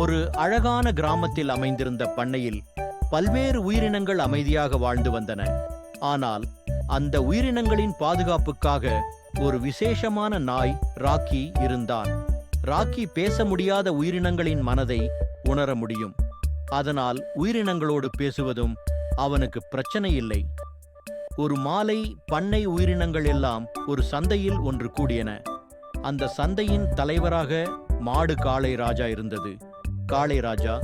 ஒரு அழகான கிராமத்தில் அமைந்திருந்த பண்ணையில் பல்வேறு உயிரினங்கள் அமைதியாக வாழ்ந்து வந்தன. ஆனால் அந்த உயிரினங்களின் பாதுகாப்புக்காக ஒரு விசேஷமான நாய் ராக்கி இருந்தான். ராக்கி பேச முடியாத உயிரினங்களின் மனதை உணர முடியும். அதனால் உயிரினங்களோடு பேசுவதும் அவனுக்கு பிரச்சனை இல்லை. ஒரு மாலை பண்ணை உயிரினங்கள் எல்லாம் ஒரு சந்தையில் ஒன்று கூடியன. அந்த சந்தையின் தலைவராக மாடு காளை ராஜா இருந்தது. காளை ராஜா,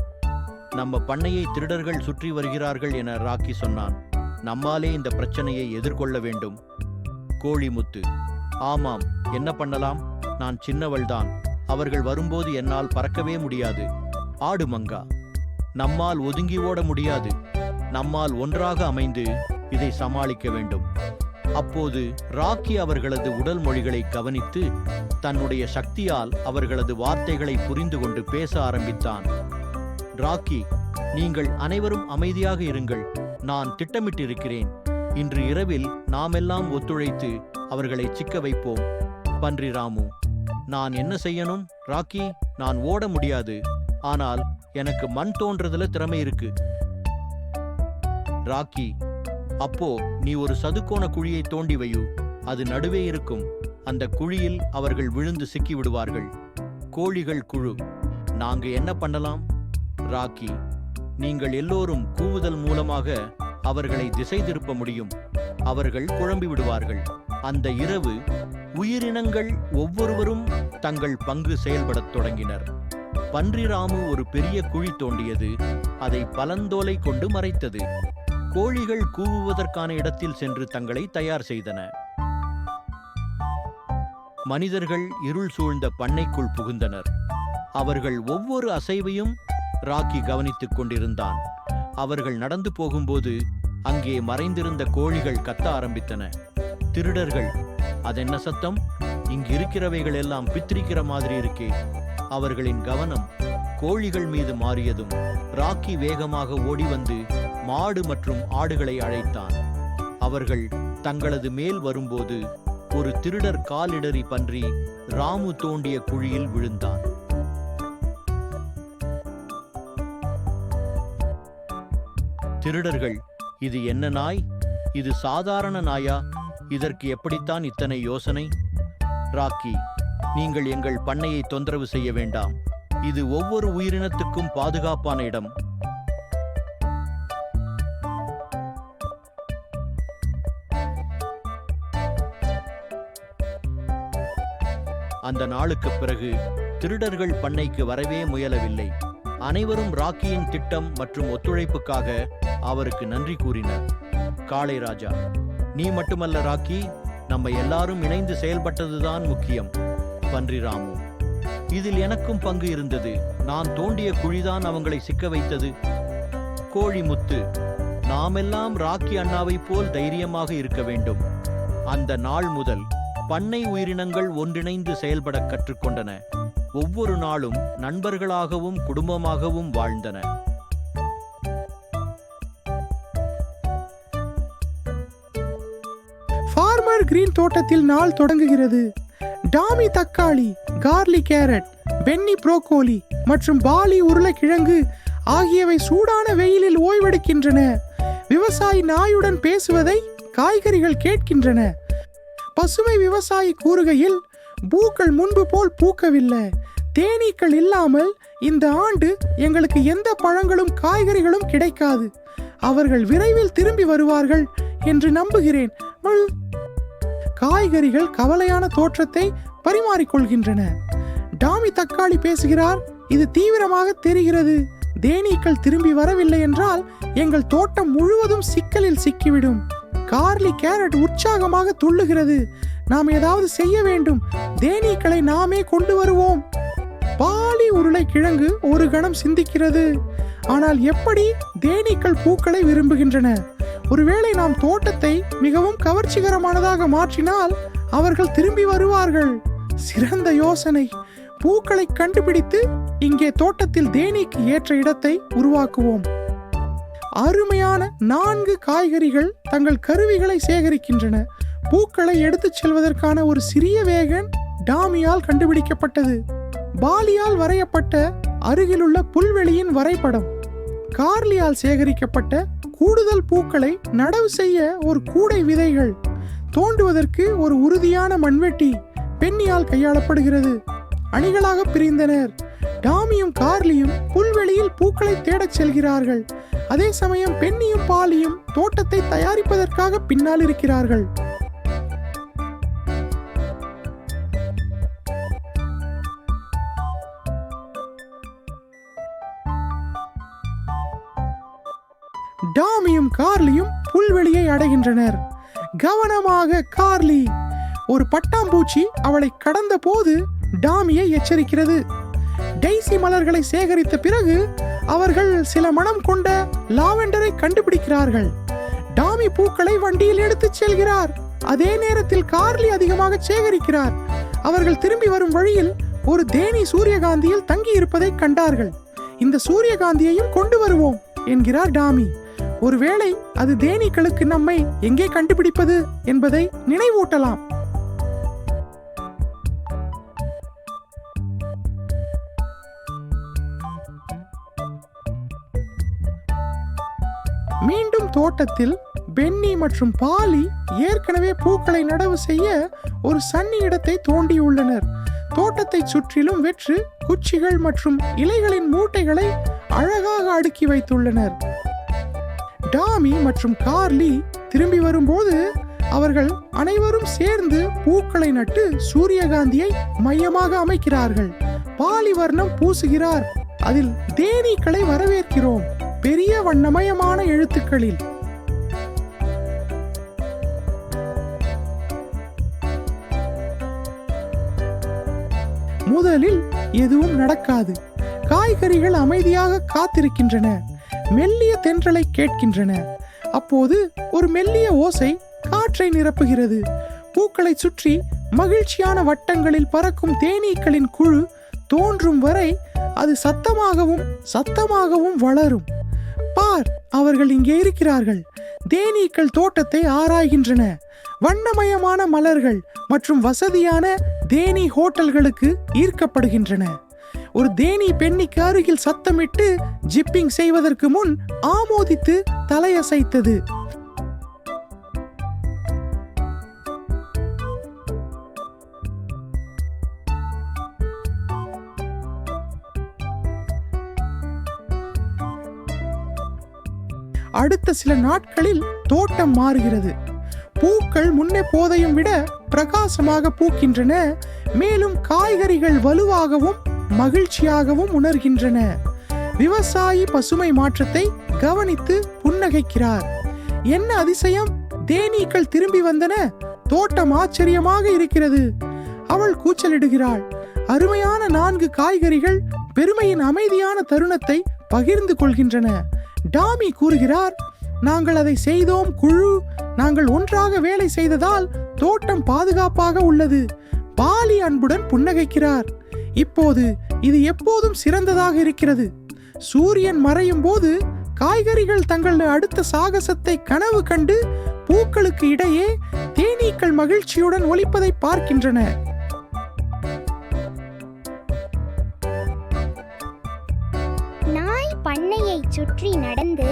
நம்ம பண்ணையை திருடர்கள் சுற்றி வருகிறார்கள் என ராக்கி சொன்னான். நம்மாலே இந்த பிரச்சனையை எதிர்கொள்ள வேண்டும். கோழிமுத்து, ஆமாம், என்ன பண்ணலாம்? நான் சின்னவள்தான். அவர்கள் வரும்போது என்னால் பறக்கவே முடியாது. ஆடு மங்கா, நம்மால் ஒதுங்கி ஓட முடியாது. நம்மால் ஒன்றாக அமைந்து இதை சமாளிக்க வேண்டும். அப்போது ராக்கி அவர்களது உடல் மொழிகளை கவனித்து தன்னுடைய சக்தியால் அவர்களது வார்த்தைகளை புரிந்து கொண்டு பேச ஆரம்பித்தான். ராக்கி, நீங்கள் அனைவரும் அமைதியாக இருங்கள். நான் திட்டமிட்டிருக்கிறேன். இன்று இரவில் நாமெல்லாம் ஒத்துழைத்து அவர்களை சிக்க வைப்போம். பன்றி ராமு, நான் என்ன செய்யணும்? ராக்கி, நான் ஓட முடியாது. ஆனால் எனக்கு மண் தோன்றதுல திறமை இருக்கு. ராக்கி, அப்போ நீ ஒரு சதுக்கோண குழியை தோண்டி வையு. அது நடுவே இருக்கும். அந்த குழியில் அவர்கள் விழுந்து சிக்கி விடுவார்கள். கோழிகள் குழு, நாங்க என்ன பண்ணலாம்? ராக்கி, நீங்கள் எல்லோரும் கூவுதல் மூலமாக அவர்களை திசை திருப்ப முடியும். அவர்கள் குழம்பி விடுவார்கள். அந்த இரவு உயிரினங்கள் ஒவ்வொருவரும் தங்கள் பங்கு செயல்படத் தொடங்கினர். பன்றி ராமு ஒரு பெரிய குழி தோண்டியது. அதை பலந்தோலை கொண்டு மறைத்தது. கோழிகள் கூவுவதற்கான இடத்தில் சென்று தங்களை தயார் செய்தன. மனிதர்கள் இருள் சூழ்ந்த பண்ணைக்குள் புகுந்தனர். அவர்கள் ஒவ்வொரு அசைவையும் ராக்கி கவனித்துக் கொண்டிருந்தான். அவர்கள் நடந்து போகும்போது அங்கே மறைந்திருந்த கோழிகள் கத்த ஆரம்பித்தன. திருடர்கள், அதென்ன சத்தம்? இங்கு இருக்கிறவைகள் எல்லாம் பித்திரிக்கிற மாதிரி இருக்கே. அவர்களின் கவனம் கோழிகள் மீது மாறியதும் ராக்கி வேகமாக ஓடி வந்து மாடு மற்றும் ஆடுகளை அழைத்தான். அவர்கள் தங்களது மேல் வரும்போது ஒரு திருடர் காலிடறி பன்றி ராமு தோண்டிய குழியில் விழுந்தான். திருடர்கள், இது என்ன நாய்? இது சாதாரண நாயா? இதற்கு எப்படித்தான் இத்தனை யோசனை? ராக்கி, நீங்கள் எங்கள் பண்ணையை தொந்தரவு செய்ய வேண்டாம். இது ஒவ்வொரு உயிரினத்துக்கும் பாதுகாப்பான இடம். அந்த நாளுக்கு பிறகு திருடர்கள் பண்ணைக்கு வரவே முயலவில்லை. அனைவரும் ராக்கியின் திட்டம் மற்றும் ஒத்துழைப்புக்காக அவருக்கு நன்றி கூறினர். காளை ராஜா, நீ மட்டுமல்ல ராக்கி, நம்ம எல்லாரும் இணைந்து செயல்பட்டதுதான் முக்கியம். பன்றி ராமு, இதில் எனக்கும் பங்கு இருந்தது. நான் தோண்டிய குழிதான் அவங்களை சிக்க வைத்தது. கோழிமுத்து, நாமெல்லாம் ராக்கி அண்ணாவை போல் தைரியமாக இருக்க வேண்டும். அந்த நாள் முதல் பண்ணை உயிரினங்கள் ஒன்றிணைந்து செயல்பட கற்றுக்கொண்டன. ஒவ்வொரு நாளும் நண்பர்களாகவும் குடும்பமாகவும் வாழ்ந்தன. ஃபார்மர் கிரீன் தோட்டத்தில் நாள் தொடங்குகிறது. டாமி தக்காளி, கார்லி கேரட், பென்னி புரோக்கோலி மற்றும் பாலி உருளைக்கிழங்கு ஆகியவை சூடான வெயிலில் ஓய்வெடுக்கின்றன. விவசாயி நாயுடன் பேசுவதை காய்கறிகள் கேட்கின்றன. பசுமை விவசாயி கூறுகையில், பூக்கள் முன்பு போல் பூக்கவில்லை. தேனீக்கள் இல்லாமல் இந்த ஆண்டு எங்களுக்கு எந்த பழங்களும் காய்கறிகளும் கிடைக்காது. அவர்கள் விரைவில் திரும்பி வருவார்கள் என்று நம்புகிறேன். காய்கறிகள் கவலையான தோற்றத்தை பரிமாறிக்கொள்கின்றன. டாமி தக்காளி பேசுகிறார், இது தீவிரமாக தெரிகிறது. தேனீக்கள் திரும்பி வரவில்லை என்றால் எங்கள் தோட்டம் முழுவதும் சிக்கலில் சிக்கிவிடும். கார்லி கேரட் உற்சாகமாக துள்ளுகிறது. நாம் ஏதாவது செய்ய வேண்டும். தேனீக்களை நாமே கொண்டு வருவோம். பாலி உருளைக்கிழங்கு ஒரு கணம் சிந்திக்கிறது. ஆனால் எப்படி? தேனீக்கள் பூக்களை விரும்புகின்றன. ஒருவேளை நாம் தோட்டத்தை மிகவும் கவர்ச்சிகரமானதாக மாற்றினால் அவர்கள் திரும்பி வருவார்கள். சிறந்த யோசனை. பூக்களை கண்டுபிடித்து இங்கே தோட்டத்தில் தேனீக்கு ஏற்ற இடத்தை உருவாக்குவோம். அருமையான 4 காய்கறிகள் தங்கள் கருவிகளை சேகரிக்கின்றன. பூக்களை எடுத்துச் செல்வதற்கான ஒரு சிறிய வேகன் டாமியால் கண்டுபிடிக்கப்பட்டது. பாலியால் வரையப்பட்ட அருகிலுள்ள புல்வெளியின் வரைபடம். கார்லியால் சேகரிக்கப்பட்ட கூடுதல் பூக்களை நடவு செய்ய ஒரு கூடை விதைகள், தோண்டுவதற்கு ஒரு உறுதியான மண்வெட்டி பென்னியால் கையாளப்படுகிறது. அணிகளாக பிரிந்தனர். டாமியும் கார்லியும் புல்வெளியில் பூக்களை தேடச் செல்கிறார்கள். அதே சமயம் பென்னியும் பாலியும் தோட்டத்தை தயாரிப்பதற்காக பின்னால் இருக்கிறார்கள். டாமியும் கார்லியும் புல்வெளியை அடைகின்றனர். கவனமாக கார்லி! ஒரு பட்டாம்பூச்சி அவளை கடந்த போது டாமியை எச்சரிக்கிறது. டெய்சி மலர்களை சேகரித்த பிறகு அவர்கள் சில மனம் கொண்ட லாவெண்டரை கண்டுபிடிக்கிறார்கள். டாமி பூக்களை வண்டியில் எடுத்துச் செல்கிறார். அதே நேரத்தில் கார்லி அதிகமாக சேகரிக்கிறார். அவர்கள் திரும்பி வரும் வழியில் ஒரு தேனி சூரியகாந்தியில் தங்கி இருப்பதை கண்டார்கள். இந்த சூரியகாந்தியையும் கொண்டு வருவோம் என்கிறார் டாமி. ஒருவேளை அது தேனீக்களுக்கு நம்மை எங்கே கண்டுபிடிப்பது என்பதை நினைவூட்டலாம். மீண்டும் தோட்டத்தில் பென்னி மற்றும் பாலி ஏற்கனவே பூக்களை நடவு செய்ய ஒரு சன்னி இடத்தை தோண்டியுள்ளனர். தோட்டத்தை சுற்றிலும் வெற்று குச்சிகள் மற்றும் இலைகளின் மூட்டைகளை அழகாக அடுக்கி வைத்துள்ளனர். டாமி மற்றும் கார்லி திரும்பி வரும்போது அவர்கள் அனைவரும் சேர்ந்து பூக்களை நட்டு சூரியகாந்தியை மையமாக அமைக்கிறார்கள். பாலி வர்ணம் பூசுகிறார். அதில் தேனீக்களை வரவேற்கிறோம் பெரிய வண்ணமயமான எழுத்துக்களில். முதலில் எதுவும் நடக்காது. காய்கறிகள் அமைதியாக காத்திருக்கின்றன. மெல்லிய தென்றலை கேட்கின்றன. அப்போது ஒரு மெல்லிய ஓசை காற்றை நிரப்புகிறது. பூக்களை சுற்றி மகிழ்ச்சியான வட்டங்களில் பறக்கும் தேனீக்களின் குழு தோன்றும் வரை அது சத்தமாகவும் வளரும். பார், அவர்கள் இங்கே இருக்கிறார்கள். தேனீக்கள் தோட்டத்தை ஆராய்கின்றன. வண்ணமயமான மலர்கள் மற்றும் வசதியான தேனி ஹோட்டல்களுக்கு ஈர்க்கப்படுகின்றன. ஒரு தேனி பென்னிக்கு அருகில் சத்தமிட்டு ஜிப்பிங் செய்வதற்கு முன் ஆமோதித்து தலையசைத்தது. அடுத்த சில நாட்களில் தோட்டம் மாறுகிறது. பூக்கள் முன்னே போதையும் விட பிரகாசமாக பூக்கின்றன. மேலும் காய்கறிகள் வலுவாகவும் மகிழ்ச்சியாகவும் உணர்கின்றன. விவசாயி பசுமை மாற்றத்தை கவனித்து புன்னகைக்கிறார். என்ன அதிசயம்! தேனீக்கள் திரும்பி வந்தன. தோட்டம் ஆச்சரியமாக இருக்கிறது. அவள் கூச்சலிடுகிறாள். அருமையான 4 காய்கறிகள் பெருமையின் அமைதியான தருணத்தை பகிர்ந்து கொள்கின்றன. டாமி கூறுகிறார், நாங்கள் அதை செய்தோம் குழு. நாங்கள் ஒன்றாக வேலை செய்ததால் தோட்டம் பாதுகாப்பாக உள்ளது. பாலி அன்புடன் புன்னகைக்கிறார். இப்போது இது எப்போதும் சிறந்ததாக இருக்கிறது. சூரியன் மறையும் போது காய்கறிகள் தங்கள் அடுத்த சாகசத்தை கனவு கண்டு பூக்களுக்கு இடையே தேனீக்கள் மகிழ்ச்சியுடன் ஒலிப்பதை பார்க்கின்றன. நாய் பண்ணையை சுற்றி நடந்து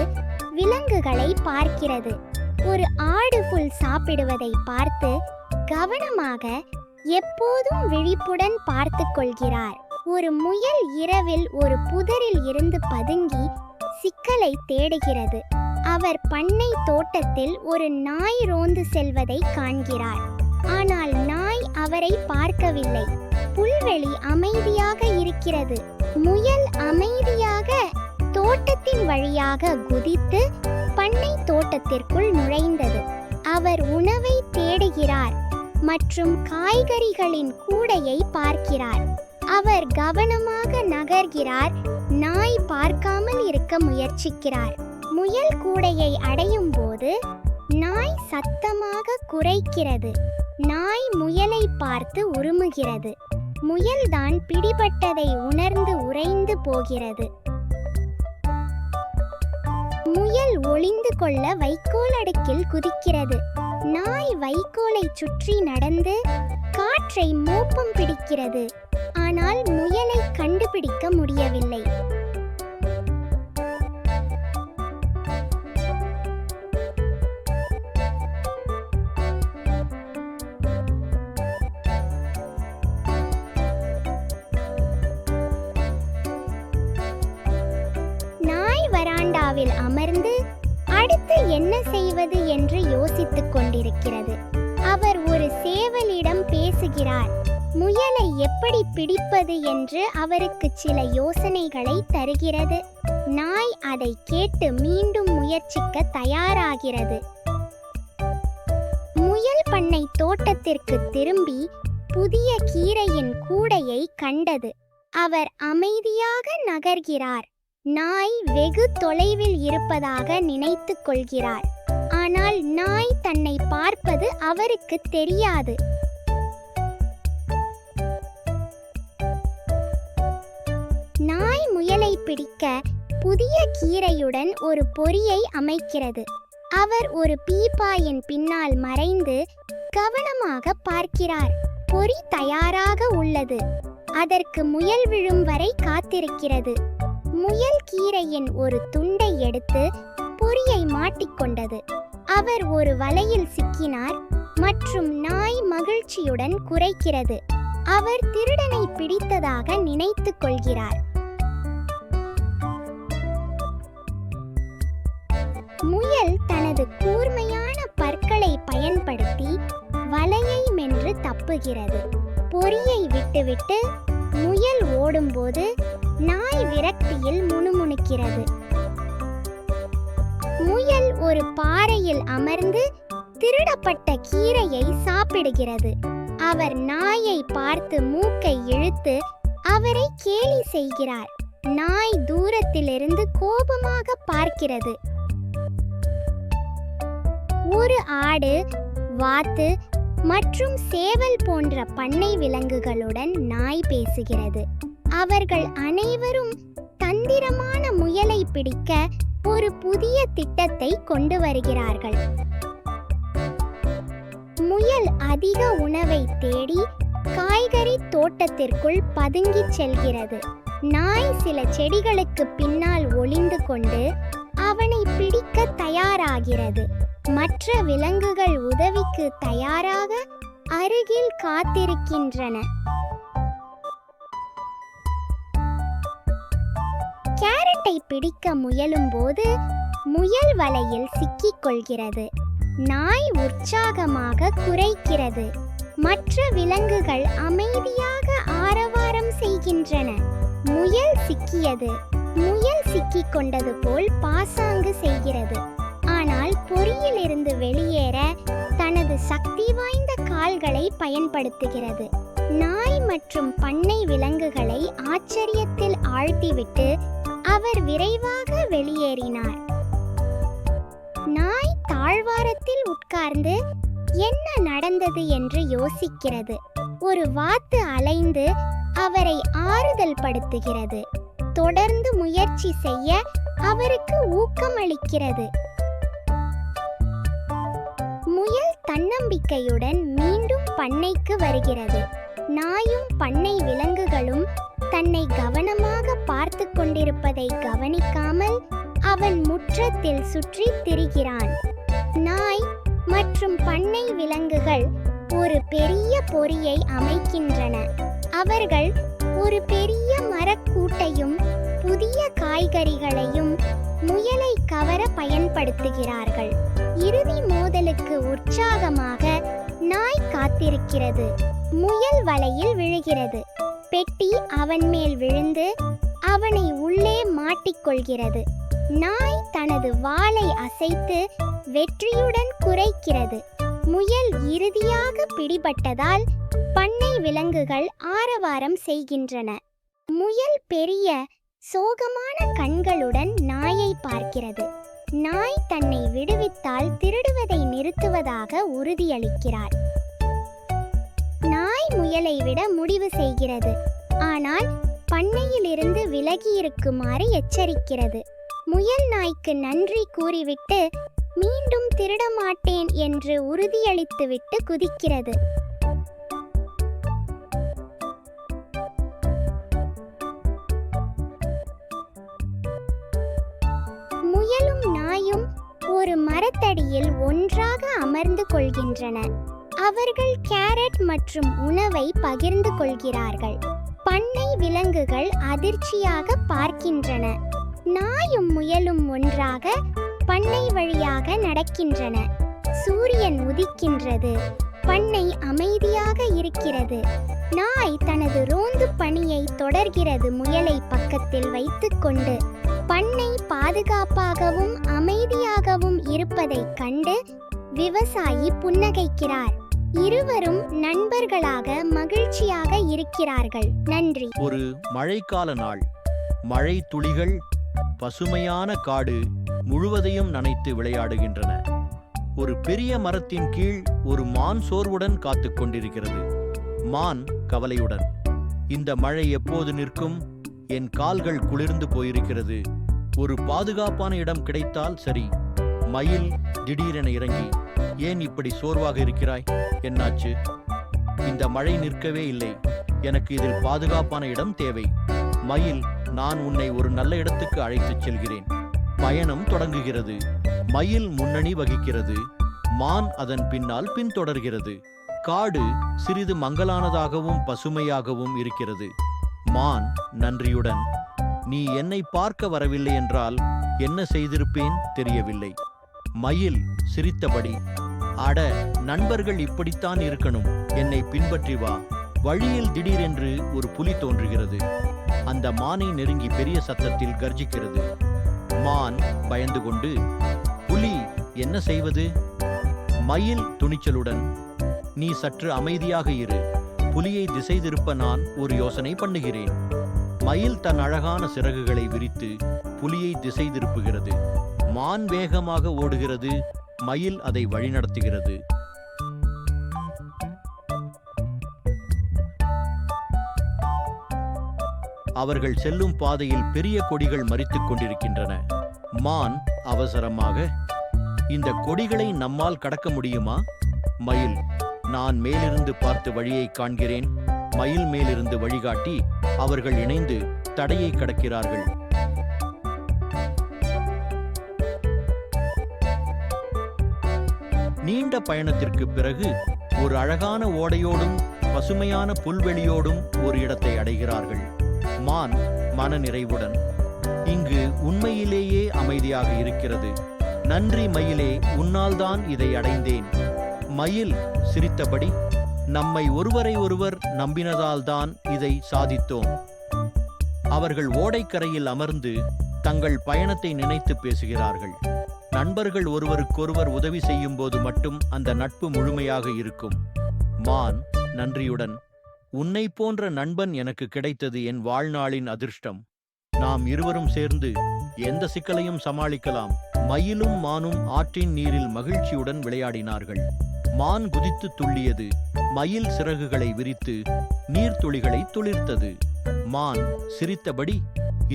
விலங்குகளை பார்க்கிறது. ஒரு ஆடு புல் சாப்பிடுவதை பார்த்து கவனமாக எப்போதும் விழிப்புடன் பார்த்து கொள்கிறார். ஒரு முயல் இரவில் ஒரு புதரில் இருந்து பதுங்கி சிக்கலை தேடுகிறது. அவர் பண்ணை தோட்டத்தில் ஒரு நாய் ரோந்து செல்வதை காண்கிறார். ஆனால் நாய் அவரை பார்க்கவில்லை. புல்வெளி அமைதியாக இருக்கிறது. முயல் அமைதியாக தோட்டத்தின் வழியாக குதித்து பண்ணை தோட்டத்திற்குள் நுழைந்தது. அவர் உணவை தேடுகிறார் மற்றும் காய்கறிகளின் கூடையை பார்க்கிறார். அவர் கவனமாக நகர்கிறார். நாய் பார்க்காமல் இருக்க முயற்சிக்கிறார். முயல் கூடையை அடையும் போது நாய் சத்தமாக குரைக்கிறது. நாய் முயலை பார்த்து உருமுகிறது. முயல்தான் பிடிபட்டதை உணர்ந்து உறைந்து போகிறது. முயல் ஒளிந்து கொள்ள வைக்கோல் அடுக்கில் குதிக்கிறது. நாய் வைக்கோலை சுற்றி நடந்து காற்றை மோப்பம் பிடிக்கிறது. ஆனால் முயலை கண்டுபிடிக்க முடியவில்லை. நாய் வராண்டாவில் அமர்ந்து அடுத்து என்ன செய்வது என்று யோசித்துக் கொண்டிருக்கிறது. அவர் ஒரு சேவலிடம் பேசுகிறார். முயலை எப்படி பிடிப்பது என்று அவருக்கு சில யோசனைகளை தருகிறது. நாய் அதை கேட்டு மீண்டும் முயற்சிக்க தயாராகிறது. முயல் பண்ணை தோட்டத்திற்கு திரும்பி புதிய கீரையின் கூடையை கண்டது. அவர் அமைதியாக நகர்கிறார். நாய் வெகு தொலைவில் இருப்பதாக நினைத்துக் கொள்கிறார். ஆனால் நாய் தன்னை பார்ப்பது அவருக்கு தெரியாது. நாய் முயலை பிடிக்க புதிய கீரையுடன் ஒரு பொறியை அமைக்கிறது. அவர் ஒரு பீப்பாயின் பின்னால் மறைந்து கவனமாக பார்க்கிறார். பொறி தயாராக உள்ளது. அதற்கு முயல் விழும் வரை காத்திருக்கிறது. முயல் கீரையின் ஒரு துண்டை எடுத்து பொறியை மாட்டிக்கொண்டது. அவர் ஒரு வலையில் சிக்கினார் மற்றும் நாய் மகிழ்ச்சியுடன் குரைக்கிறது. அவர் திருடனை பிடித்ததாக நினைத்துக் கொள்கிறார். முயல் தனது கூர்மையான பற்களை பயன்படுத்தி வலையை மென்று தப்புகிறது. பொறியை விட்டுவிட்டு முயல் ஓடும்போது நாய் விரக்தியில் முணுமுணுக்கிறது. முயல் ஒரு பாறையில் அமர்ந்து திருடப்பட்ட கீரையை சாப்பிடுகிறது. அவர் நாயை பார்த்து மூக்கை இழுத்து அவரை கேலி செய்கிறார். நாய் தூரத்திலிருந்து கோபமாக பார்க்கிறது. ஒரு ஆடு, வாத்து மற்றும் சேவல் போன்ற பண்ணை விலங்குகளுடன் நாய் பேசுகிறது. அவர்கள் அனைவரும் தந்திரமான முயலை பிடிக்க ஒரு புதிய திட்டத்தை கொண்டு வருகிறார்கள். முயல் அதிக உணவை தேடி காய்கறி தோட்டத்திற்குள் பதுங்கிச் செல்கிறது. நாய் சில செடிகளுக்கு பின்னால் ஒளிந்து கொண்டு அவனை பிடிக்க தயாராகிறது. மற்ற விலங்குகள் உதவிக்கு தயாராக அருகில் காத்திருக்கின்றன. கேரட்டை பிடிக்க முயலும் போது முயல் வலையில் சிக்கிக் கொள்கிறது. நாய் உற்சாகமாக குரைக்கிறது. மற்ற விலங்குகள் அமைதியாக ஆரவாரம் செய்கின்றன. முயல் சிக்கியது. முயல் சிக்கிக் கொண்டது போல் பாசாங்கு செய்கிறது. ஆனால் பொறியிலிருந்து வெளியேற தனது சக்தி வாய்ந்த கால்களை பயன்படுத்துகிறது. நாய் மற்றும் பண்ணை விலங்குகளை ஆச்சரியத்தில் ஆழ்த்திவிட்டு அவர் விரைவாக வெளியேறினார். நாய் தாழ்வாரத்தில் உட்கார்ந்து என்ன நடந்தது என்று யோசிக்கிறது. ஒரு வாத்து அலைந்து அவரை ஆறுதல் படுத்துகிறது. தொடர்ந்து முயற்சி செய்ய அவருக்கு ஊக்கமளிக்கிறது. முயல் தன்னம்பிக்கையுடன் மீண்டும் பண்ணைக்கு வருகிறது. நாயும் பண்ணை விலங்குகளும் தன்னை கவனமாக பார்த்து கொண்டிருப்பதை கவனிக்காமல் அவன் முற்றத்தில் சுற்றி திரிகிறான். நாய் மற்றும் பண்ணை விலங்குகள் ஒரு பெரிய பொறியை அமைக்கின்றன. அவர்கள் ஒரு பெரிய மரக்கூட்டையும் புதிய காய்கறிகளையும் முயலை கவர பயன்படுத்துகிறார்கள். இறுதி மோதலுக்கு உற்சாகமாக நாய் காத்திருக்கிறது. முயல் வலையில் விழுகிறது. பெட்டி அவன் மேல் விழுந்து அவனை உள்ளே மாட்டிக்கொள்கிறது. நாய் தனது வாலை அசைத்து வெற்றியுடன் குரைக்கிறது. முயல் இறுதியாக பிடிபட்டதால் பண்ணை விலங்குகள் ஆரவாரம் செய்கின்றன. முயல் பெரிய சோகமான கண்களுடன் நாயை பார்க்கிறது. நாய் தன்னை விடுவித்தால் திருடுவதை நிறுத்துவதாக உறுதியளிக்கிறார். நாய் முயலை விட முடிவு செய்கிறது. ஆனால் பண்ணையிலிருந்து விலகி இருக்குமாறு எச்சரிக்கிறது. முயல் நாய்க்கு நன்றி கூறிவிட்டு மீண்டும் திருட மாட்டேன் என்று உறுதியளித்துவிட்டு குதிக்கிறது. மரத்தடியில் ஒன்றாக அமர்ந்து கொள்கின்றன. அவர்கள் கேரட் மற்றும் உணவை பகிர்ந்து கொள்கிறார்கள். பண்ணை விலங்குகள் அதிர்ச்சியாக பார்க்கின்றன. நாயும் முயலும் ஒன்றாக பண்ணை வழியாக நடக்கின்றன. சூரியன் உதிக்கின்றது. பண்ணை அமைதியாக இருக்கிறது. நாய் தனது ரோந்து பணியை தொடர்கிறது. முயலை பக்கத்தில் வைத்துக்கொண்டு பண்ணை பாதுகாப்பாகவும் அமைதியாகவும் இருப்பதைக் கண்டு விவசாயி புன்னகைக்கிறார். இருவரும் நண்பர்களாக மகிழ்ச்சியாக இருக்கிறார்கள். நன்றி. ஒரு மழைக்கால நாள். மழை துளிகள் பசுமையான காடு முழுவதையும் நனைத்து விளையாடுகின்றன. ஒரு பெரிய மரத்தின் கீழ் ஒரு மான் சோர்வுடன் காத்துக் கொண்டிருக்கிறது. மான் கவலையுடன், இந்த மழை எப்போது நிற்கும்? என் கால்கள் குளிர்ந்து போயிருக்கிறது. ஒரு பாதுகாப்பான இடம் கிடைத்தால் சரி. மயில் திடீரென இறங்கி, ஏன் இப்படி சோர்வாக இருக்கிறாய்? என்னாச்சு? இந்த மழை நிற்கவே இல்லை. எனக்கு இதில் பாதுகாப்பான இடம் தேவை. மயில், நான் உன்னை ஒரு நல்ல இடத்துக்கு அழைத்துச் செல்கிறேன். பயணம் தொடங்குகிறது. மயில் முன்னணி வகிக்கிறது. மான் அதன் பின்னால் பின்தொடர்கிறது. காடு சிறிது மங்கலானதாகவும் பசுமையாகவும் இருக்கிறது. மான் நன்றியுடன், நீ என்னை பார்க்க வரவில்லை என்றால் என்ன செய்திருப்பேன் தெரியவில்லை. மயில் சிரித்தபடி, அட, நண்பர்கள் இப்படித்தான் இருக்கணும். என்னை பின்பற்றி வா. வழியில் திடீரென்று ஒரு புலி தோன்றுகிறது. அந்த மானை நெருங்கி பெரிய சத்தத்தில் கர்ஜிக்கிறது. மான் பயந்து கொண்டு, புலி, என்ன செய்வது? மயில் துணிச்சலுடன், நீ சற்று அமைதியாக இரு. புலியை திசை திருப்ப நான் ஒரு யோசனை பண்ணுகிறேன். மயில் தன் அழகான சிறகுகளை விரித்து புலியை திசை திருப்புகிறது. மான் வேகமாக ஓடுகிறது. மயில் அதை வழிநடத்துகிறது. அவர்கள் செல்லும் பாதையில் பெரிய கொடிகள் மரித்துக் கொண்டிருக்கின்றன. மான் அவசரமாக, இந்த கொடிகளை நம்மால் கடக்க முடியுமா? மயில், நான் மேலிருந்து பார்த்து வழியை காண்கிறேன். மயில் மேலிருந்து வழிகாட்டி அவர்கள் இணைந்து தடையை கடக்கிறார்கள். நீண்ட பயணத்திற்கு பிறகு ஒரு அழகான ஓடையோடும் பசுமையான புல்வெளியோடும் ஒரு இடத்தை அடைகிறார்கள். மான் மன நிறைவுடன், இங்கு உண்மையிலேயே அமைதியாக இருக்கிறது. நன்றி மயிலே, உன்னால்தான் இதை அடைந்தேன். மயில் சிரித்தபடி, நம்மை ஒருவரை ஒருவர் நம்பினதால்தான் இதை சாதித்தோம். அவர்கள் ஓடைக்கரையில் அமர்ந்து தங்கள் பயணத்தை நினைத்து பேசுகிறார்கள். நண்பர்கள் ஒருவருக்கொருவர் உதவி செய்யும் போது மட்டும் அந்த நட்பு முழுமையாக இருக்கும். மான் நன்றியுடன், உன்னை போன்ற நண்பன் எனக்கு கிடைத்தது என் வாழ்நாளின் அதிர்ஷ்டம். நாம் இருவரும் சேர்ந்து எந்த சிக்கலையும் சமாளிக்கலாம். மயிலும் மானும் ஆற்றின் நீரில் மகிழ்ச்சியுடன் விளையாடினார்கள். மான் குதித்து துள்ளியது. மயில் சிறகுகளை விரித்து நீர்த்துளிகளை துளிர்த்தது. மான் சிரித்தபடி,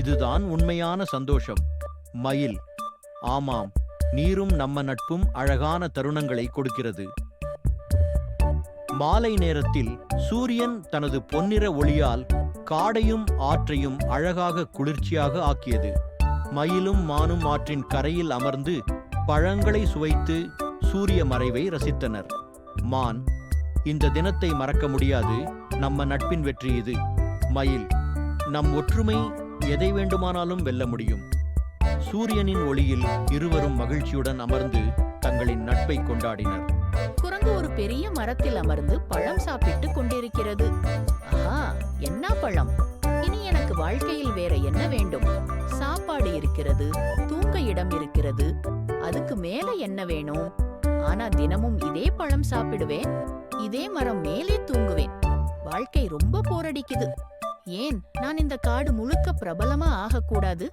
இதுதான் உண்மையான சந்தோஷம். மயில், ஆமாம், நீரும் நம்ம நட்பும் அழகான தருணங்களை கொடுக்கிறது. மாலை நேரத்தில் சூரியன் தனது பொன்னிற ஒளியால் காடையும் ஆற்றையும் அழகாக குளிர்ச்சியாக ஆக்கியது. மயிலும் மானும் ஆற்றின் கரையில் அமர்ந்து பழங்களை சுவைத்து சூரிய மறைவை ரசித்தனர். மான், இந்த தினத்தை மறக்க முடியாது. நம்ம நட்பின் வெற்றி இது. மயில், நம் ஒற்றுமை எதை வேண்டுமானாலும் வெல்ல முடியும். சூரியனின் ஒளியில் இருவரும் மகிழ்ச்சியுடன் அமர்ந்து தங்களின் நட்பை கொண்டாடினர். குரங்கு ஒரு பெரிய மரத்தில் அமர்ந்து பழம் சாப்பிட்டு கொண்டிருக்கிறது. ஆஹா, என்ன பழம்! இனி எனக்கு வாழ்க்கையில் வேற என்ன வேண்டும்? சாப்பாடு இருக்கிறது, தூங்க இடம் இருக்கிறது, அதுக்கு மேல என்ன வேணும்? ஆனா தினமும் இதே பழம் சாப்பிடுவேன், இதே மரம் மேலே தூங்குவேன். வாழ்க்கை ரொம்ப போரடிக்குது. ஏன் நான் இந்த காடு முழுக்க பிரபலமா ஆகக்கூடாது?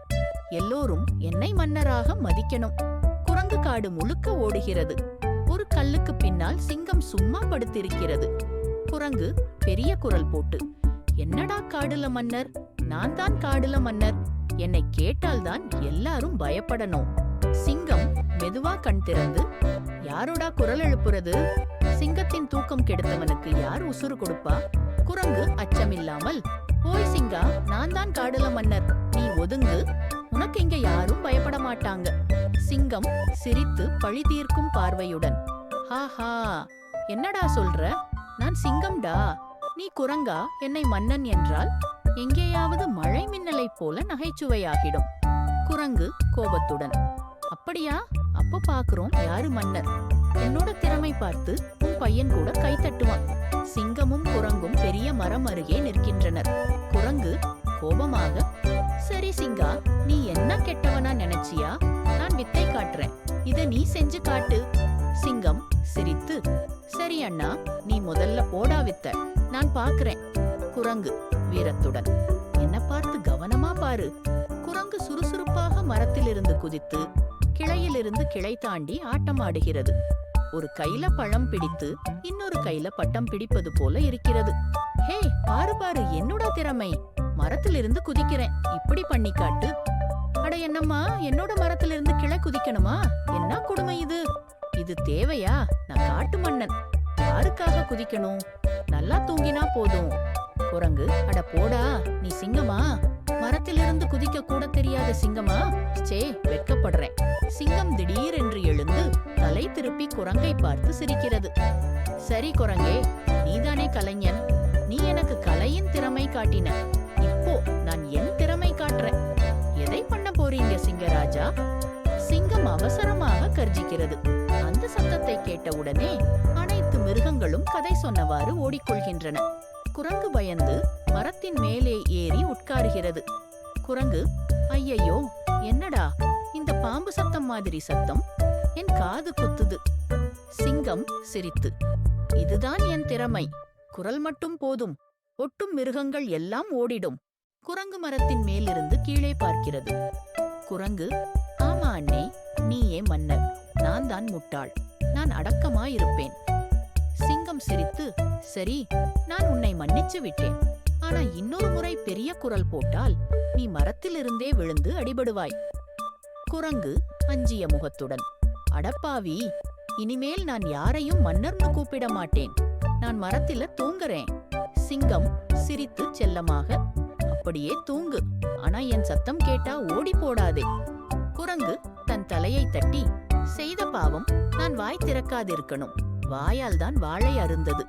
எல்லோரும் என்னை மன்னராக மதிக்கணும். குரங்கு காடு முழுக்க ஓடுகிறது. ஒரு கல்லுக்கு பின்னால் சிங்கம் சும்மா படுத்திருக்கிறது. குரங்கு பெரிய குரல் போட்டு, என்னடா காடுல மன்னர்? நான் தான் காடுல மன்னர். என்னை கேட்டால்தான் எல்லாரும் பயப்படணும். சிங்கம் மெதுவா கண் திறந்து, யாரோடா குரல் எழுப்புறது? சிங்கத்தின் தூக்கம் கெடுத்தவனுக்கு யார் உசுறு கொடுப்பா? குரங்கு அச்சமில்லாமல், ஓய் சிங்கா, நான் தான் காடுல மன்னர், நீ ஒதுங்கு, உனக்கு இங்க யாரும் பயப்பட மாட்டாங்க. சிங்கம் சிரித்து பழி தீர்க்கும் பார்வையுடன், ஹாஹா, என்னடா சொல்ற? நான் சிங்கம்டா, நீ குரங்கா என்னை மன்னன் என்றால் எங்கேயாவது மழை மின்னலைப் போல நகைச்சுவையாகிடும். குரங்கு கோபத்துடன், அப்படியா? அப்ப பாக்குறோம் யாரு மன்னர். என்னோட திறமை பார்த்து உன் பையன் கூட கை தட்டுவான். சிங்கமும் குரங்கும் பெரிய மரம் அருகே நிற்கின்றனர். குரங்கு கோபமாக, சரி சிங்கா, நீ என்ன கெட்டவனா நினைச்சியா? நான் வித்தை காட்டுறேன், இத நீ செஞ்சு காட்டு. சிங்கம் சிரித்து, சரி அண்ணா, நீ முதல்ல போடா வித்த, நான் பாக்குறேன். குரங்கு வீரத்துடன், என்ன பார்த்து கவனமா பாரு. குரங்கு சுறுசுறுப்பாக மரத்திலிருந்து குதித்து கிளையிலிருந்து கிளை தாண்டி ஆட்டமாடுகிறது. ஒரு கையில பழம் பிடித்து இன்னொரு கையில பட்டம் பிடிப்பது போல இருக்கிறது. ஹே, பாரு பாரு, என்னோட திறமை, மரத்திலிருந்து குதிக்கிறேன், இப்படி பண்ணி காட்டு. அட என்னம்மா, என்னோட மரத்திலிருந்து கிளை குதிக்கணுமா? என்ன கொடுமை இது? இது தேவையா? நான் காட்டு மன்னன், யாருக்காக குதிக்கணும்? நல்லா தூங்கினா போதும். குரங்கு, அட போடா, நீ சிங்கமா? மரத்திலிருந்து குதிக்க கூட தெரியாத சிங்கமா? சே, வெட்கப்படுறேன். சிங்கம் திடீரென்று எழுந்து தலை திருப்பி குரங்கை பார்த்து சிரிக்கிறது. சரி குரங்கே, நீதானே கலைஞன், நீ எனக்கு கலையின் திறமை காட்டின. இப்போ நான் என் திறமை காட்டுறேன். எதை பண்ண போறீங்க சிங்கராஜா? சிங்கம் அவசரமாக கர்ஜிக்கிறது. அந்த சத்தத்தை கேட்டவுடனே அனைத்து மிருகங்களும் கதை சொன்னவாறு ஓடிக்கொள்கின்றன. குரங்கு பயந்து மரத்தின் மேலே ஏறி உட்காருகிறது. குரங்கு, ஐயையோ, என்னடா இந்த பாம்பு சத்தம் மாதிரி சத்தம்? என் காது குத்துது. சிங்கம் சிரித்து, இதுதான் என் திறமை, குரல் மட்டும் போதும், ஒட்டும் மிருகங்கள் எல்லாம் ஓடிடும். குரங்கு மரத்தின் மேலிருந்து கீழே பார்க்கிறது. குரங்கு, ஆமா அண்ணே, நீயே மன்னர், நான் தான் முட்டாள், நான் அடக்கமாயிருப்பேன். சிங்கம் சிரித்து, சரி, நான் உன்னை மன்னிச்சு விட்டேன். ஆனா இன்னொரு முறை பெரிய குரல் போட்டால் நீ மரத்திலிருந்தே விழுந்து அடிபடுவாய். குரங்கு அஞ்சிய முகத்துடன், அடப்பாவி, இனிமேல் நான் யாரையும் மன்னர்னு கூப்பிட மாட்டேன், நான் மரத்தில தூங்குறேன். சிங்கம் சிரித்து செல்லமாக, அப்படியே தூங்கு, ஆனா என் சத்தம் கேட்டா ஓடி போடாதே. குரங்கு தன் தலையை தட்டி, செய்த பாவம், நான் வாய் திறக்காதிருக்கணும், வாயால் தான் வாழை அருந்தது,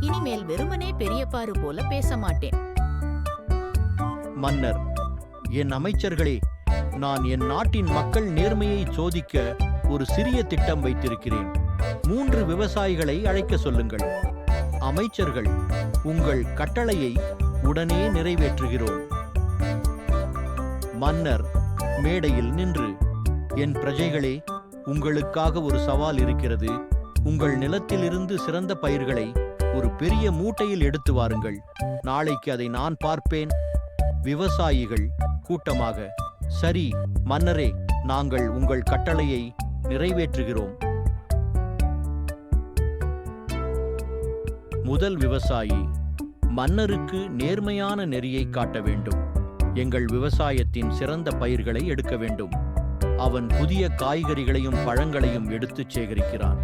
இனிமேல் வெறுமனே பெரியப்பாரு போல பேச மாட்டேன். மன்னர், என் அமைச்சர்களே, நான் என் நாட்டின் மக்கள் நேர்மையை சோதிக்க ஒரு சிறிய திட்டம் வைத்திருக்கிறேன். 3 விவசாயிகளை அழைக்க சொல்லுங்கள். அமைச்சர்கள், உங்கள் கட்டளையை உடனே நிறைவேற்றுகிறோம். மன்னர் மேடையில் நின்று, என் பிரஜைகளே, உங்களுக்காக ஒரு சவால் இருக்கிறது. உங்கள் நிலத்திலிருந்து சிறந்த பயிர்களை ஒரு பெரிய மூட்டையில் எடுத்து வாருங்கள். நாளைக்கு அதை நான் பார்ப்பேன். விவசாயிகள் கூட்டமாக, சரி மன்னரே, நாங்கள் உங்கள் கட்டளையை நிறைவேற்றுகிறோம். முதல் விவசாயி, மன்னருக்கு நேர்மையான நெறியை காட்ட வேண்டும். எங்கள் விவசாயத்தின் சிறந்த பயிர்களை எடுக்க வேண்டும். அவன் புதிய காய்கறிகளையும் பழங்களையும் எடுத்துச் சேகரிக்கிறான்.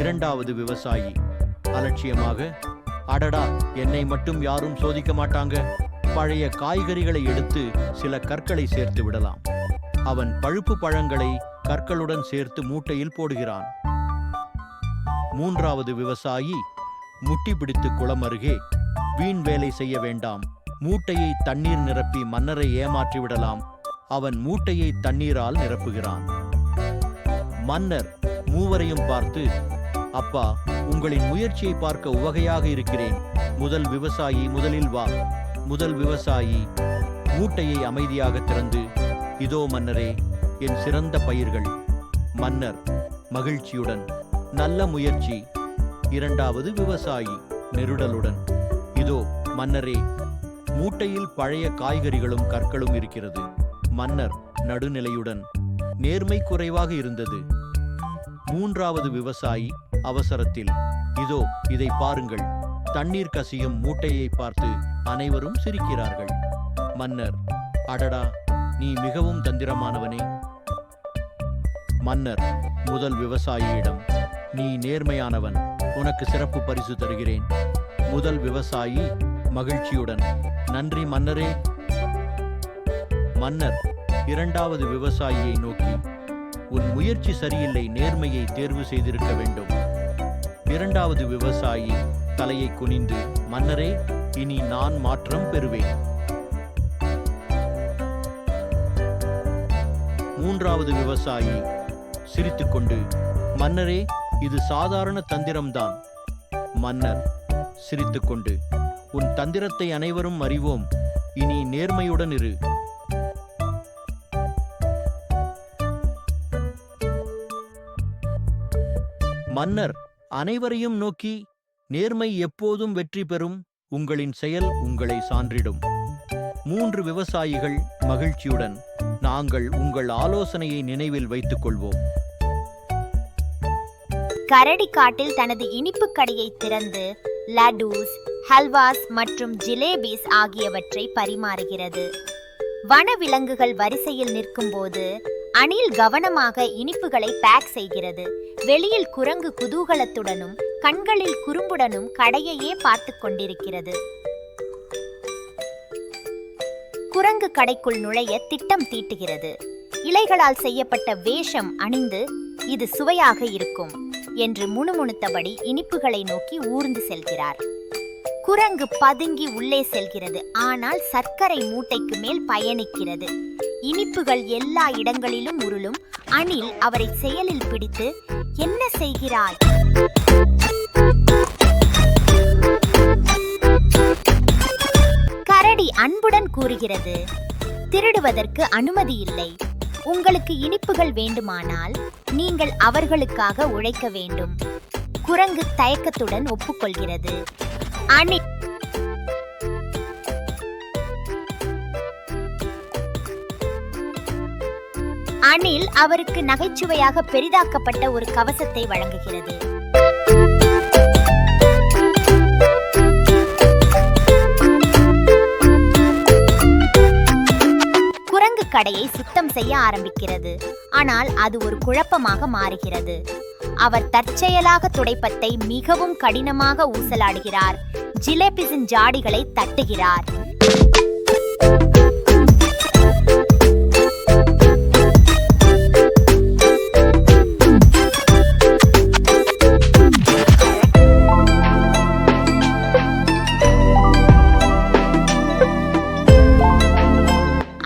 இரண்டாவது விவசாயி அலட்சியமாக, அடடா, என்னை மட்டும் யாரும் சோதிக்க மாட்டாங்க, பழைய காய்கறிகளை எடுத்து சில கற்களை சேர்த்து விடலாம். அவன் பழுப்பு பழங்களை கற்களுடன் சேர்த்து மூட்டையில் போடுகிறான். மூன்றாவது விவசாயி முட்டி பிடித்து குளம் அருகே, வீண் வேலை செய்ய வேண்டாம், மூட்டையை தண்ணீர் நிரப்பி மன்னரை ஏமாற்றி விடலாம். அவன் மூட்டையை தண்ணீரால் நிரப்புகிறான். மன்னர் மூவரையும் பார்த்து, அப்பா, உங்களின் முயற்சியை பார்க்க உவகையாக இருக்கிறேன். முதல் விவசாயி முதலில் வா. முதல் விவசாயி மூட்டையை அமைதியாக திறந்து, இதோ மன்னரே, என் சிறந்த பயிர்கள். மன்னர் மகிழ்ச்சியுடன், நல்ல முயற்சி. இரண்டாவது விவசாயி நெருடலுடன், இதோ மன்னரே, மூட்டையில் பழைய காய்கறிகளும் கற்களும் இருக்கிறது. மன்னர் நடுநிலையுடன், நேர்மை குறைவாக இருந்தது. மூன்றாவது விவசாயி அவசரத்தில், இதோ இதை பாருங்கள். தண்ணீர் கசியும் மூட்டையை பார்த்து அனைவரும் சிரிக்கிறார்கள். மன்னர், அடடா, நீ மிகவும் தந்திரமானவனே. மன்னர் முதல் விவசாயியிடம், நீ நேர்மையானவன், உனக்கு சிறப்பு பரிசு தருகிறேன். முதல் விவசாயி மகிழ்ச்சியுடன், நன்றி மன்னரே. மன்னர் இரண்டாவது விவசாயியை நோக்கி, உன் முயற்சி சரியில்லை, நேர்மையை தேர்வு செய்திருக்க வேண்டும். இரண்டாவது விவசாயி தலையை குனிந்து, மன்னரே, இனி நான் மாற்றம் பெறுவேன். மூன்றாவது விவசாயி சிரித்துக்கொண்டு, மன்னரே, இது சாதாரண தந்திரம்தான். மன்னர் சிரித்துக்கொண்டு, உன் தந்திரத்தை அனைவரும் அறிவோம், இனி நேர்மையுடன் இரு. மன்னர் அனைவரையும் நோக்கி, நேர்மை எப்போதும் வெற்றி பெறும், உங்களின் செயல் உங்களை சான்றிடும். மூன்று விவசாயிகள் மகிழ்ச்சியுடன், நாங்கள் உங்கள் ஆலோசனையை நினைவில் வைத்துக் கொள்வோம். கரடி காட்டில் தனது இனிப்பு கடையை திறந்து லட்டூஸ், ஹல்வாஸ் மற்றும் ஜிலேபிஸ் ஆகியவற்றை பரிமாறுகிறது. வனவிலங்குகள் வரிசையில் நிற்கும்போது அணில் கவனமாக இனிப்புகளை பேக் செய்கிறது. வெளியில் குரங்கு குதூகலத்துடனும் கண்களில் குறும்புடனும் கடையையே பார்த்து கொண்டிருக்கிறது. குரங்கு கடைக்குள் நுழைய திட்டம் தீட்டுகிறது. இலைகளால் செய்யப்பட்ட வேஷம் அணிந்து, இது சுவையாக இருக்கும் என்று முணுமுணுத்தபடி இனிப்புகளை நோக்கி ஊர்ந்து செல்கிறார். குரங்கு பதுங்கி உள்ளே செல்கிறது. ஆனால் சர்க்கரை மூட்டைக்கு மேல் பயணிக்கிறது. இனிப்புகள் எல்லா இடங்களிலும் உருளும். அணில் அவரை செயலில் பிடித்து, என்ன செய்கிறாய்? கரடி அன்புடன் கூறுகிறது, திருடுவதற்கு அனுமதி இல்லை. உங்களுக்கு இனிப்புகள் வேண்டுமானால் நீங்கள் அவர்களுக்காக உழைக்க வேண்டும். குரங்கு தயக்கத்துடன் ஒப்புக்கொள்கிறது. அணில் அவருக்கு நகைச்சுவையாக பெரிதாக்கப்பட்ட ஒரு கவசத்தை வழங்குகிறது. குரங்கு கடையை சுத்தம் செய்ய ஆரம்பிக்கிறது. ஆனால் அது ஒரு குழப்பமாக மாறுகிறது. அவர் தற்செயலாக துடைப்பத்தை மிகவும் கடினமாக ஊசலாடுகிறார். ஜிலேபிஸின் ஜாடிகளை தட்டுகிறார்.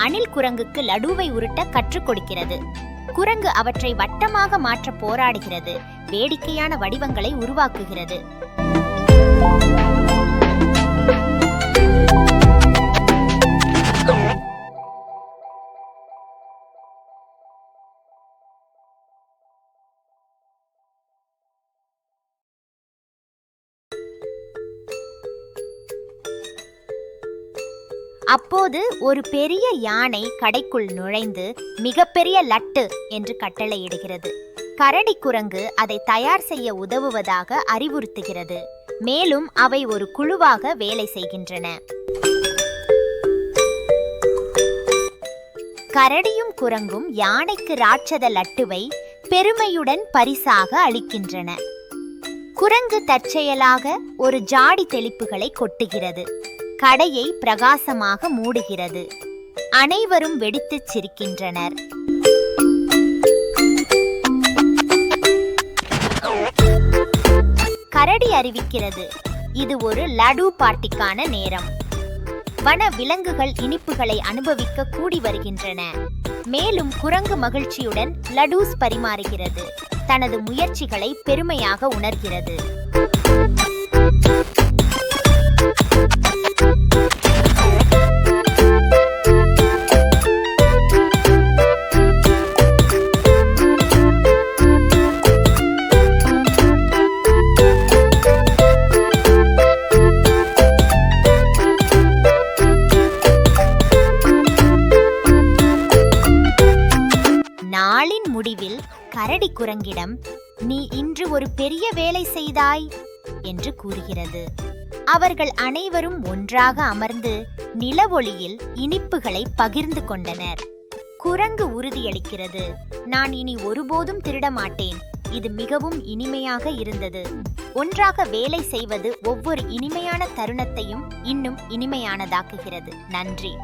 அணில் குரங்குக்கு லடுவை உருட்ட கற்றுக் கொடுக்கிறது. குரங்கு அவற்றை வட்டமாக மாற்ற போராடுகிறது. வேடிக்கையான வடிவங்களை உருவாக்குகிறது. அப்போது ஒரு பெரிய யானை கடைக்குள் நுழைந்து மிகப்பெரிய லட்டு என்று கட்டளையிடுகிறது. கரடி குரங்கு அதை தயார் செய்ய உதவுவதாக அறிவுறுத்துகிறது. மேலும் அவை ஒரு குழுவாக வேலை செய்கின்றன. கரடியும் குரங்கும் யானைக்கு ராட்சத லட்டுவை பெருமையுடன் பரிசாக அளிக்கின்றன. குரங்கு தற்செயலாக ஒரு ஜாடி தெளிப்புகளை கொட்டுகிறது. கடையை பிரகாசமாக மூடுகிறது. அனைவரும் வெடித்துச் சிரிக்கின்றனர். கரடி அறிவிக்கிறது, இது ஒரு லடு பார்ட்டிக்கான நேரம். வன விலங்குகள் இனிப்புகளை அனுபவிக்க கூடி வருகின்றன. மேலும் குரங்கு மகிழ்ச்சியுடன் லடூஸ் பரிமாறுகிறது. தனது முயற்சிகளை பெருமையாக உணர்கிறது. நாளின் முடிவில் கரடி குரங்கிடம், நீ இன்று ஒரு பெரிய வேலை செய்தாய் என்று கூறுகிறது. அவர்கள் அனைவரும் ஒன்றாக அமர்ந்து நிலவொளியில் இனிப்புகளை பகிர்ந்து கொண்டனர். குரங்கு உறுதியளிக்கிறது, நான் இனி ஒருபோதும் திருட மாட்டேன். இது மிகவும் இனிமையாக இருந்தது. ஒன்றாக வேலை செய்வது ஒவ்வொரு இனிமையான தருணத்தையும் இன்னும் இனிமையானதாக்குகிறது. நன்றி.